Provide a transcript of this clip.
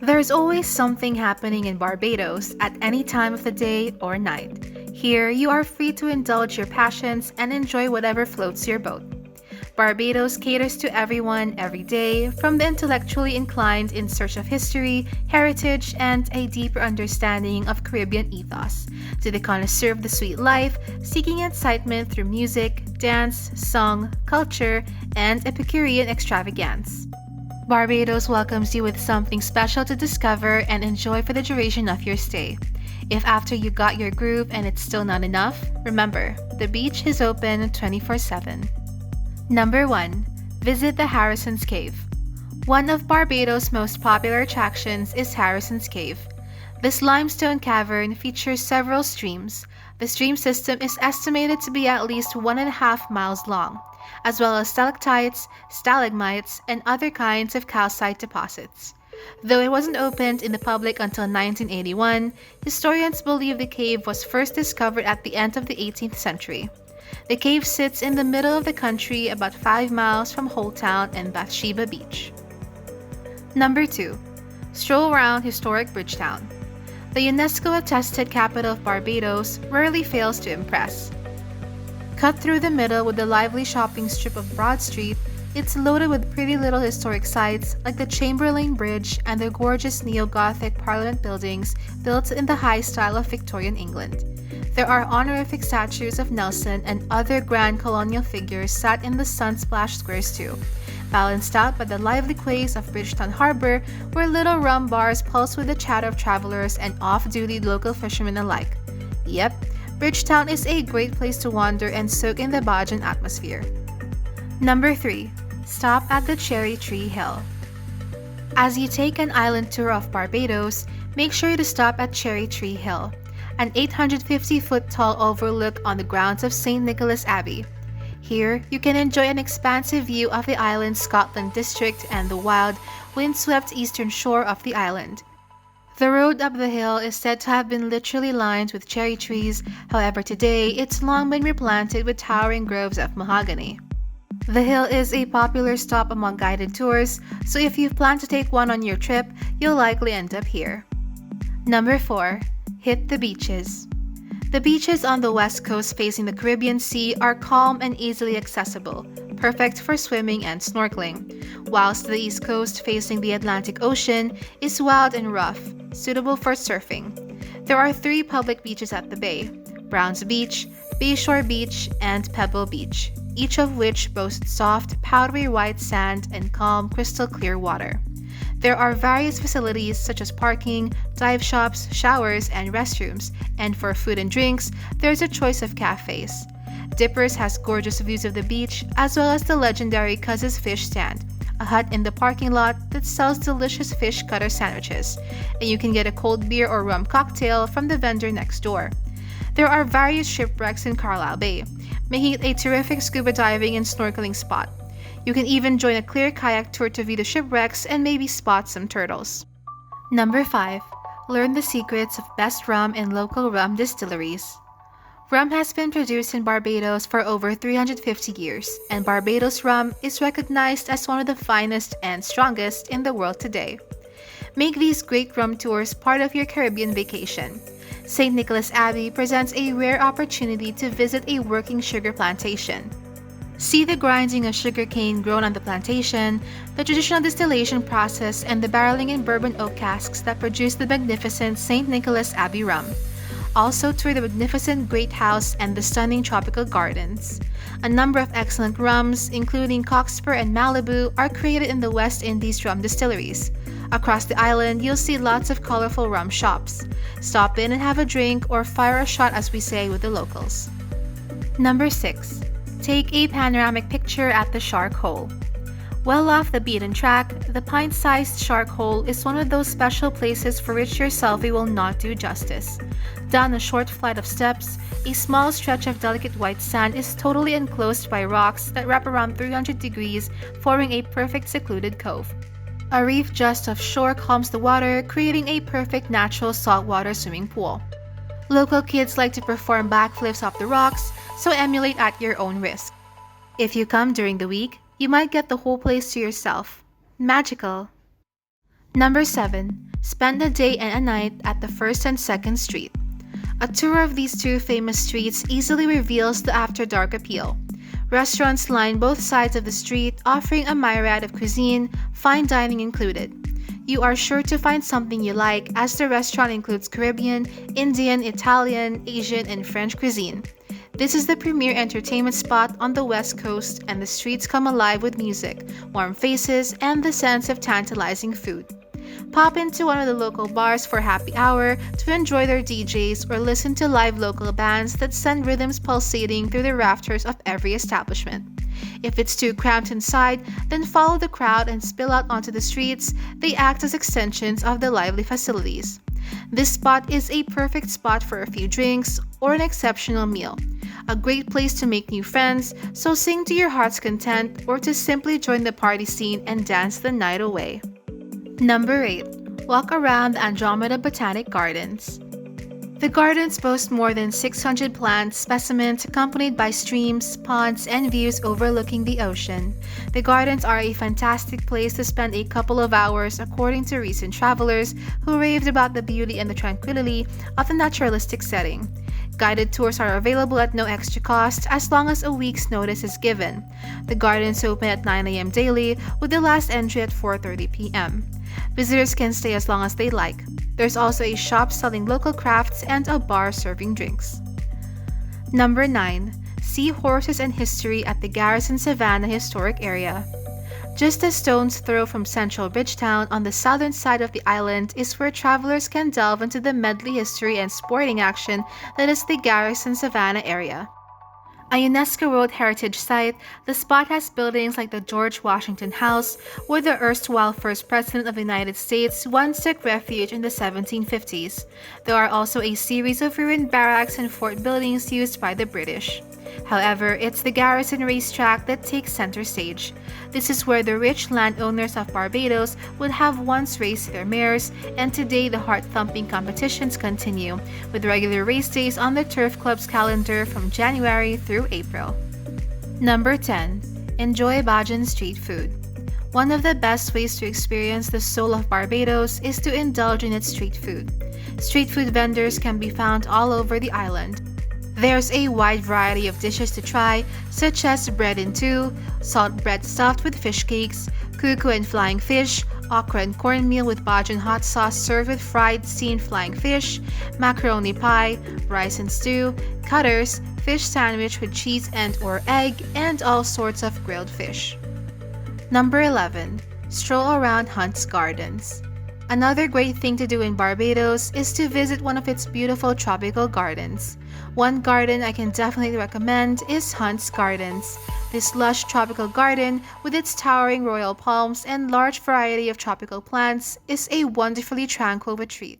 There's always something happening in Barbados at any time of the day or night. Here, you are free to indulge your passions and enjoy whatever floats your boat. Barbados caters to everyone every day, from the intellectually inclined in search of history, heritage, and a deeper understanding of Caribbean ethos, to the connoisseur of the sweet life, seeking excitement through music, dance, song, culture, and epicurean extravagance. Barbados welcomes you with something special to discover and enjoy for the duration of your stay. If after you got your groove and it's still not enough, remember, the beach is open 24/7. Number 1. Visit the Harrison's Cave. One of Barbados' most popular attractions is Harrison's Cave. This limestone cavern features several streams. The stream system is estimated to be at least 1.5 miles long, as well as stalactites, stalagmites, and other kinds of calcite deposits. Though it wasn't opened in the public until 1981, historians believe the cave was first discovered at the end of the 18th century. The cave sits in the middle of the country about 5 miles from Old Town and Bathsheba Beach. Number 2. Stroll around historic Bridgetown. The UNESCO-attested capital of Barbados rarely fails to impress. Cut through the middle with the lively shopping strip of Broad Street, it's loaded with pretty little historic sites like the Chamberlain Bridge and the gorgeous neo-Gothic Parliament buildings built in the high style of Victorian England. There are honorific statues of Nelson and other grand colonial figures sat in the sun-splashed squares too, balanced out by the lively quays of Bridgetown Harbor, where little rum bars pulse with the chatter of travelers and off-duty local fishermen alike. Yep, Bridgetown is a great place to wander and soak in the Bajan atmosphere. Number 3. Stop at the Cherry Tree Hill. As you take an island tour of Barbados, make sure to stop at Cherry Tree Hill, an 850-foot tall overlook on the grounds of St. Nicholas Abbey. Here, you can enjoy an expansive view of the island's Scotland district and the wild, windswept eastern shore of the island. The road up the hill is said to have been literally lined with cherry trees, however today it's long been replanted with towering groves of mahogany. The hill is a popular stop among guided tours, so if you plan to take one on your trip, you'll likely end up here. Number 4. Hit the beaches. The beaches on the west coast facing the Caribbean Sea are calm and easily accessible, perfect for swimming and snorkeling, whilst the east coast facing the Atlantic Ocean is wild and rough, suitable for surfing. There are 3 public beaches at the bay: Browns Beach, Bayshore Beach, and Pebble Beach, each of which boasts soft, powdery white sand and calm, crystal clear water. There are various facilities such as parking, dive shops, showers, and restrooms, and for food and drinks, there's a choice of cafes. Dippers has gorgeous views of the beach, as well as the legendary Cuz's Fish Stand, a hut in the parking lot that sells delicious fish cutter sandwiches, and you can get a cold beer or rum cocktail from the vendor next door. There are various shipwrecks in Carlisle Bay, making it a terrific scuba diving and snorkeling spot. You can even join a clear kayak tour to view the shipwrecks and maybe spot some turtles. Number 5. Learn the secrets of best rum in local rum distilleries. Rum has been produced in Barbados for over 350 years, and Barbados rum is recognized as one of the finest and strongest in the world today. Make these great rum tours part of your Caribbean vacation. St. Nicholas Abbey presents a rare opportunity to visit a working sugar plantation. See the grinding of sugarcane grown on the plantation, the traditional distillation process, and the barreling in bourbon oak casks that produce the magnificent St. Nicholas Abbey rum. Also tour the magnificent Great House and the stunning tropical gardens. A number of excellent rums, including Cockspur and Malibu, are created in the West Indies rum distilleries. Across the island, you'll see lots of colorful rum shops. Stop in and have a drink or fire a shot, as we say with the locals. Number 6. Take a panoramic picture at the Shark Hole. Well off the beaten track, the pint-sized Shark Hole is one of those special places for which your selfie will not do justice. Down a short flight of steps, a small stretch of delicate white sand is totally enclosed by rocks that wrap around 300 degrees, forming a perfect secluded cove. A reef just offshore calms the water, creating a perfect natural saltwater swimming pool. Local kids like to perform backflips off the rocks, so emulate at your own risk. If you come during the week, you might get the whole place to yourself. Magical! Number 7. Spend a day and a night at the 1st and 2nd Street. A tour of these two famous streets easily reveals the after-dark appeal. Restaurants line both sides of the street, offering a myriad of cuisine, fine dining included. You are sure to find something you like, as the restaurant includes Caribbean, Indian, Italian, Asian, and French cuisine. This is the premier entertainment spot on the West Coast, and the streets come alive with music, warm faces, and the sense of tantalizing food. Pop into one of the local bars for happy hour to enjoy their DJs or listen to live local bands that send rhythms pulsating through the rafters of every establishment. If it's too cramped inside, then follow the crowd and spill out onto the streets. They act as extensions of the lively facilities. This spot is a perfect spot for a few drinks or an exceptional meal. A great place to make new friends, so sing to your heart's content or to simply join the party scene and dance the night away. Number 8. Walk around the Andromeda Botanic Gardens. The gardens boast more than 600 plant specimens accompanied by streams, ponds, and views overlooking the ocean. The gardens are a fantastic place to spend a couple of hours, according to recent travelers who raved about the beauty and the tranquility of the naturalistic setting. Guided tours are available at no extra cost as long as a week's notice is given. The gardens open at 9 a.m. daily, with the last entry at 4:30 p.m. Visitors can stay as long as they like. There's also a shop selling local crafts and a bar serving drinks. Number 9. See horses and history at the Garrison Savannah Historic Area. Just a stone's throw from central Bridgetown on the southern side of the island is where travelers can delve into the medley history and sporting action that is the Garrison Savannah area. A UNESCO World Heritage Site, the spot has buildings like the George Washington House, where the erstwhile first president of the United States once took refuge in the 1750s. There are also a series of ruined barracks and fort buildings used by the British. However, it's the Garrison racetrack that takes center stage. This is where the rich landowners of Barbados would have once raced their mares, and today the heart-thumping competitions continue, with regular race days on the Turf Club's calendar from January through April. Number 10. Enjoy Bajan street food. One of the best ways to experience the soul of Barbados is to indulge in its street food. Street food vendors can be found all over the island. There's a wide variety of dishes to try, such as bread in two, salt bread stuffed with fish cakes, cuckoo and flying fish, okra and cornmeal with Bajan hot sauce served with fried steamed flying fish, macaroni pie, rice and stew, cutters, fish sandwich with cheese and or egg, and all sorts of grilled fish. Number 11. Stroll around Hunte's Gardens. Another great thing to do in Barbados is to visit one of its beautiful tropical gardens. One garden I can definitely recommend is Hunte's Gardens. This lush tropical garden, with its towering royal palms and large variety of tropical plants, is a wonderfully tranquil retreat.